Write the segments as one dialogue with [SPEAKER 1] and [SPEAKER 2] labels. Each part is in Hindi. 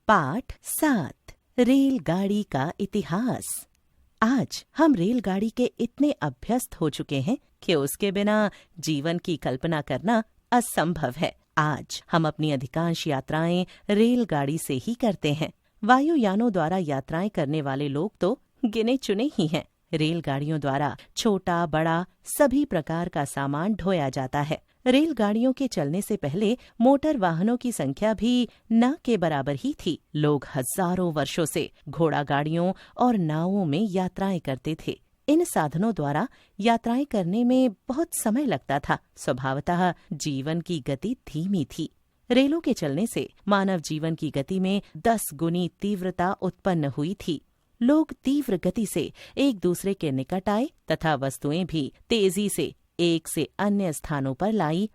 [SPEAKER 1] पाठ 7 रेलगाड़ी का इतिहास। आज हम रेलगाड़ी के इतने अभ्यस्त हो चुके हैं कि उसके बिना जीवन की कल्पना करना असंभव है। आज हम अपनी अधिकांश यात्राएं रेलगाड़ी से ही करते हैं। वायुयानों द्वारा यात्राएं करने वाले लोग तो गिने चुने ही हैं। रेलगाड़ियों द्वारा छोटा बड़ा सभी प्रकार का सामान ढोया जाता है। रेलगाड़ियों के चलने से पहले मोटर वाहनों की संख्या भी न के बराबर ही थी। लोग हजारों वर्षों से घोड़ा गाड़ियों और नावों में यात्राएं करते थे। इन साधनों द्वारा यात्राएं करने में बहुत समय लगता था। स्वभावतः जीवन की गति धीमी थी। रेलों के चलने से मानव जीवन की गति में 10 गुनी तीव्रता उत्पन्न हुई थी। लोग तीव्र गति से एक दूसरे के निकट आए तथा वस्तुएं भी तेजी से एक से अन्य स्थानों पर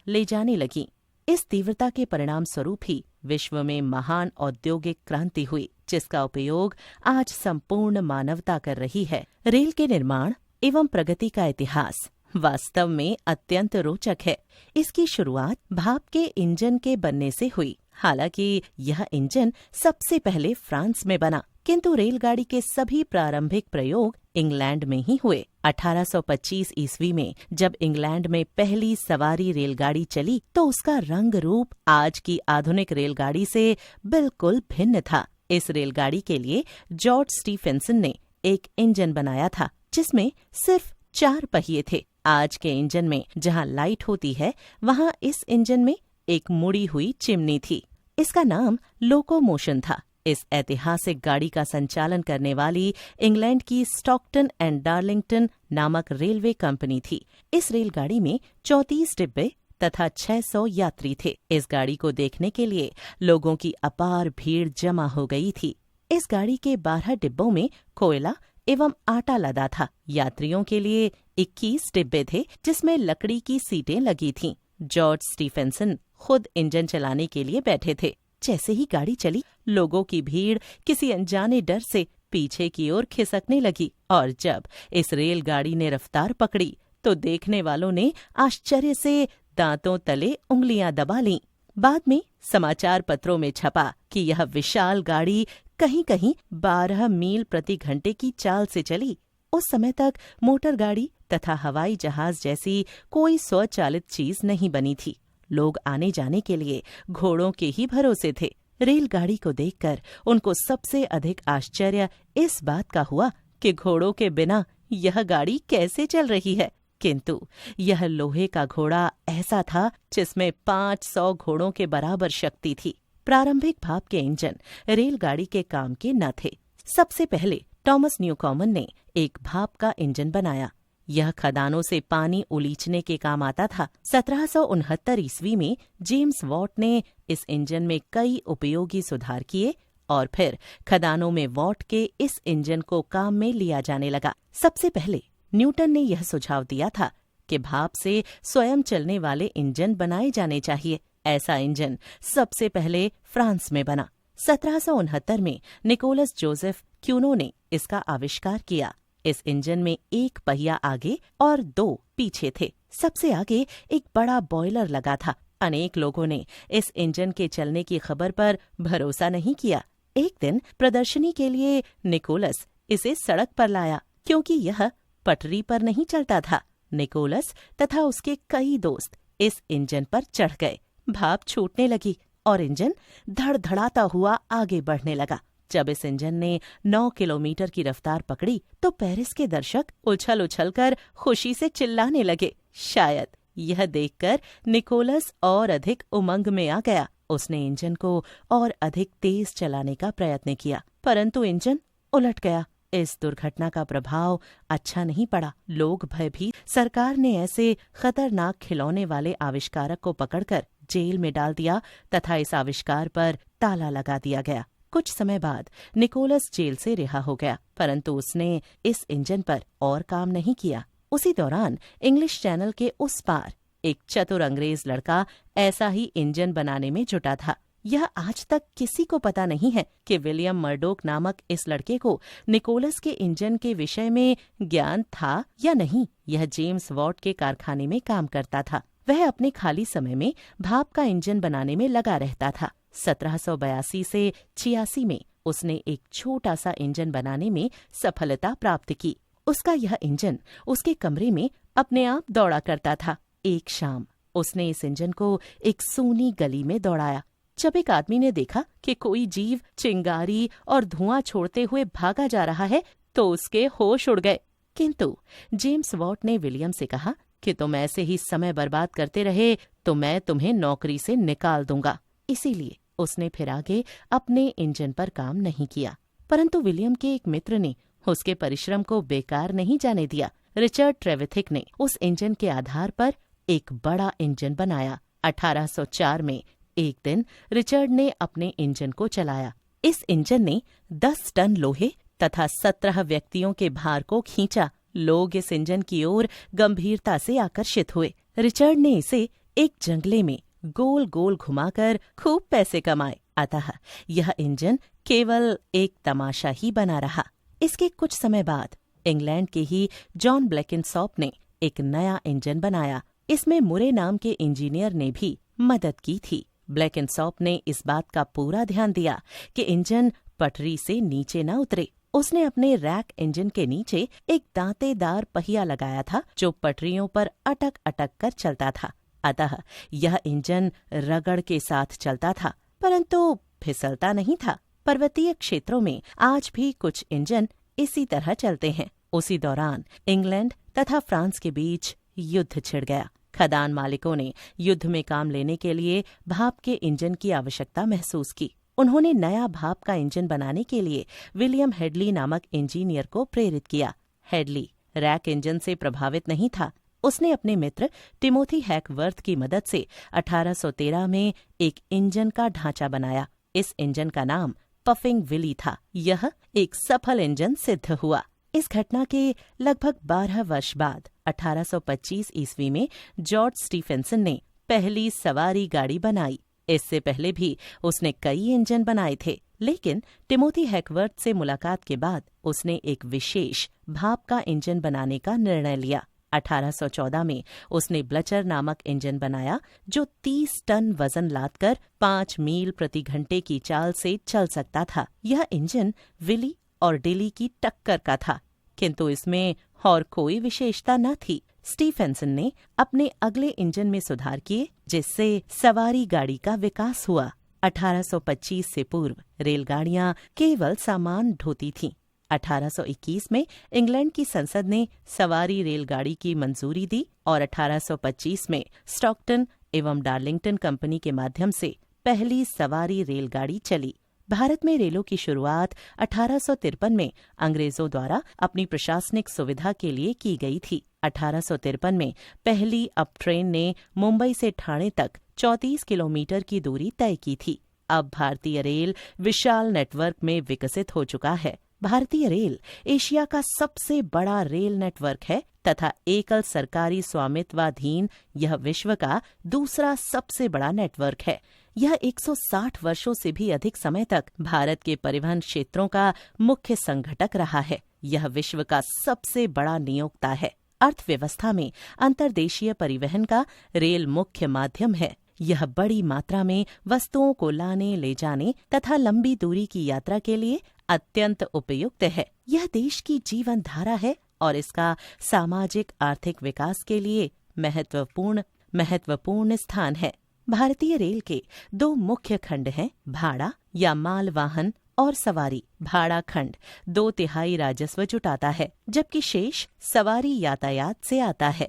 [SPEAKER 1] ले जाने लगी। इस तीव्रता के परिणाम स्वरूप ही विश्व में महान औद्योगिक क्रांति हुई, जिसका उपयोग आज संपूर्ण मानवता कर रही है। रेल के निर्माण एवं प्रगति का इतिहास वास्तव में अत्यंत रोचक है। इसकी शुरुआत भाप के इंजन के बनने से हुई। हालांकि यह इंजन सबसे पहले फ्रांस में बना, किंतु रेलगाड़ी के सभी प्रारंभिक प्रयोग इंग्लैंड में ही हुए। 1825 ईस्वी में जब इंग्लैंड में पहली सवारी रेलगाड़ी चली तो उसका रंग रूप आज की आधुनिक रेलगाड़ी से बिल्कुल भिन्न था। इस रेलगाड़ी के लिए जॉर्ज स्टीफेंसन ने एक इंजन बनाया था जिसमें सिर्फ 4 पहिए थे। आज के इंजन में जहां लाइट होती है, वहां इस इंजन में एक मुड़ी हुई चिमनी थी। इसका नाम लोकोमोशन था। इस ऐतिहासिक गाड़ी का संचालन करने वाली इंग्लैंड की स्टॉकटन एंड डार्लिंगटन नामक रेलवे कंपनी थी। इस रेलगाड़ी में 34 डिब्बे तथा 600 यात्री थे। इस गाड़ी को देखने के लिए लोगों की अपार भीड़ जमा हो गई थी। इस गाड़ी के 12 डिब्बों में कोयला एवं आटा लदा था। यात्रियों के लिए 21 डिब्बे थे जिसमें लकड़ी की सीटें लगी थीं। जॉर्ज स्टीफेंसन खुद इंजन चलाने के लिए बैठे थे। जैसे ही गाड़ी चली, लोगों की भीड़ किसी अनजाने डर से पीछे की ओर खिसकने लगी और जब इस रेलगाड़ी ने रफ्तार पकड़ी तो देखने वालों ने आश्चर्य से दांतों तले उंगलियां दबा लीं। बाद में समाचार पत्रों में छपा कि यह विशाल गाड़ी कहीं कहीं 12 मील प्रति घंटे की चाल से चली। उस समय तक मोटर गाड़ी तथा हवाई जहाज जैसी कोई स्वचालित चीज नहीं बनी थी। लोग आने जाने के लिए घोड़ों के ही भरोसे थे। रेलगाड़ी को देखकर उनको सबसे अधिक आश्चर्य इस बात का हुआ कि घोड़ों के बिना यह गाड़ी कैसे चल रही है। किंतु यह लोहे का घोड़ा ऐसा था जिसमें 500 घोड़ों के बराबर शक्ति थी। प्रारंभिक भाप के इंजन रेलगाड़ी के काम के न थे। सबसे पहले थॉमस न्यूकॉमन ने एक भाप का इंजन बनाया। यह खदानों से पानी उलीचने के काम आता था। 1769 ईस्वी में जेम्स वॉट ने इस इंजन में कई उपयोगी सुधार किए और फिर खदानों में वॉट के इस इंजन को काम में लिया जाने लगा। सबसे पहले न्यूटन ने यह सुझाव दिया था कि भाप से स्वयं चलने वाले इंजन बनाए जाने चाहिए। ऐसा इंजन सबसे पहले फ्रांस में बना। 1769 में निकोलस जोसेफ क्यूनो ने इसका आविष्कार किया। इस इंजन में एक पहिया आगे और 2 पीछे थे। सबसे आगे एक बड़ा बॉयलर लगा था। अनेक लोगों ने इस इंजन के चलने की खबर पर भरोसा नहीं किया। एक दिन प्रदर्शनी के लिए निकोलस इसे सड़क पर लाया, क्योंकि यह पटरी पर नहीं चलता था। निकोलस तथा उसके कई दोस्त इस इंजन पर चढ़ गए। भाप छूटने लगी और इंजन धड़धड़ाता हुआ आगे बढ़ने लगा। जब इस इंजन ने 9 किलोमीटर की रफ्तार पकड़ी तो पेरिस के दर्शक उछल उछल कर खुशी से चिल्लाने लगे। शायद यह देखकर निकोलस और अधिक उमंग में आ गया। उसने इंजन को और अधिक तेज चलाने का प्रयत्न किया, परंतु इंजन उलट गया। इस दुर्घटना का प्रभाव अच्छा नहीं पड़ा। लोग भयभीत। सरकार ने ऐसे खतरनाक खिलौने वाले आविष्कारक को पकड़कर जेल में डाल दिया तथा इस आविष्कार पर ताला लगा दिया गया। कुछ समय बाद निकोलस जेल से रिहा हो गया, परंतु उसने इस इंजन पर और काम नहीं किया। उसी दौरान इंग्लिश चैनल के उस पार एक चतुर अंग्रेज लड़का ऐसा ही इंजन बनाने में जुटा था। यह आज तक किसी को पता नहीं है कि विलियम मर्डोक नामक इस लड़के को निकोलस के इंजन के विषय में ज्ञान था या नहीं। यह जेम्स वॉट के कारखाने में काम करता था। वह अपने खाली समय में भाप का इंजन बनाने में लगा रहता था। 1782 से 86 में उसने एक छोटा सा इंजन बनाने में सफलता प्राप्त की। उसका यह इंजन उसके कमरे में अपने आप दौड़ा करता था। एक शाम उसने इस इंजन को एक सूनी गली में दौड़ाया। जब एक आदमी ने देखा कि कोई जीव चिंगारी और धुआं छोड़ते हुए भागा जा रहा है तो उसके होश उड़ गए। किंतु जेम्स वॉट ने विलियम से कहा कि तुम ऐसे ही समय बर्बाद करते रहे तो मैं तुम्हें नौकरी से निकाल दूंगा। इसीलिए उसने फिर आगे अपने इंजन पर काम नहीं किया। परंतु विलियम के एक मित्र ने उसके परिश्रम को बेकार नहीं जाने दिया। रिचर्ड ट्रेविथिक ने उस इंजन के आधार पर एक बड़ा इंजन बनाया। 1804 में एक दिन रिचर्ड ने अपने इंजन को चलाया। इस इंजन ने 10 टन लोहे तथा 17 व्यक्तियों के भार को खींचा। लोग इस इंजन की ओर गंभीरता से आकर्षित हुए। रिचर्ड ने इसे एक जंगले में गोल गोल घुमाकर खूब पैसे कमाए। अतः यह इंजन केवल एक तमाशा ही बना रहा। इसके कुछ समय बाद इंग्लैंड के ही जॉन ब्लैकिंसॉप ने एक नया इंजन बनाया। इसमें मुरे नाम के इंजीनियर ने भी मदद की थी। ब्लैकिंसॉप ने इस बात का पूरा ध्यान दिया कि इंजन पटरी से नीचे न उतरे। उसने अपने रैक इंजन के नीचे एक दांतेदार पहिया लगाया था जो पटरियों पर अटक अटक कर चलता था। अतः यह इंजन रगड़ के साथ चलता था, परंतु फिसलता नहीं था। पर्वतीय क्षेत्रों में आज भी कुछ इंजन इसी तरह चलते हैं। उसी दौरान इंग्लैंड तथा फ्रांस के बीच युद्ध छिड़ गया। खदान मालिकों ने युद्ध में काम लेने के लिए भाप के इंजन की आवश्यकता महसूस की। उन्होंने नया भाप का इंजन बनाने के लिए विलियम हेडली नामक इंजीनियर को प्रेरित किया। हेडली रैक इंजन से प्रभावित नहीं था। उसने अपने मित्र टिमोथी हैकवर्थ की मदद से 1813 में एक इंजन का ढांचा बनाया। इस इंजन का नाम पफिंग विली था। यह एक सफल इंजन सिद्ध हुआ। इस घटना के लगभग 12 वर्ष बाद 1825 ईस्वी में जॉर्ज स्टीफेंसन ने पहली सवारी गाड़ी बनाई। इससे पहले भी उसने कई इंजन बनाए थे, लेकिन टिमोथी हैकवर्थ से मुलाकात के बाद उसने एक विशेष भाप का इंजन बनाने का निर्णय लिया। 1814 में उसने ब्लचर नामक इंजन बनाया जो 30 टन वजन लादकर 5 मील प्रति घंटे की चाल से चल सकता था। यह इंजन विली और डिली की टक्कर का था, किंतु इसमें और कोई विशेषता न थी। स्टीफेंसन ने अपने अगले इंजन में सुधार किए, जिससे सवारी गाड़ी का विकास हुआ। 1825 से पूर्व रेलगाड़ियां केवल सामान ढोती थीं। 1821 में इंग्लैंड की संसद ने सवारी रेलगाड़ी की मंजूरी दी और 1825 में स्टॉकटन एवं डार्लिंगटन कंपनी के माध्यम से पहली सवारी रेलगाड़ी चली। भारत में रेलों की शुरुआत 1853 में अंग्रेजों द्वारा अपनी प्रशासनिक सुविधा के लिए की गई थी। 1853 में पहली अप ट्रेन ने मुंबई से ठाणे तक 34 किलोमीटर की दूरी तय की थी। अब भारतीय रेल विशाल नेटवर्क में विकसित हो चुका है। भारतीय रेल एशिया का सबसे बड़ा रेल नेटवर्क है तथा एकल सरकारी स्वामित्वाधीन यह विश्व का दूसरा सबसे बड़ा नेटवर्क है। यह 160 वर्षों से भी अधिक समय तक भारत के परिवहन क्षेत्रों का मुख्य संघटक रहा है। यह विश्व का सबसे बड़ा नियोक्ता है। अर्थव्यवस्था में अंतर्देशीय परिवहन का रेल मुख्य माध्यम है। यह बड़ी मात्रा में वस्तुओं को लाने ले जाने तथा लंबी दूरी की यात्रा के लिए अत्यंत उपयुक्त है। यह देश की जीवन धारा है और इसका सामाजिक आर्थिक विकास के लिए महत्वपूर्ण स्थान है। भारतीय रेल के 2 मुख्य खंड हैं, भाड़ा या माल वाहन और सवारी। भाड़ा खंड 2/3 राजस्व जुटाता है, जबकि शेष सवारी यातायात से आता है।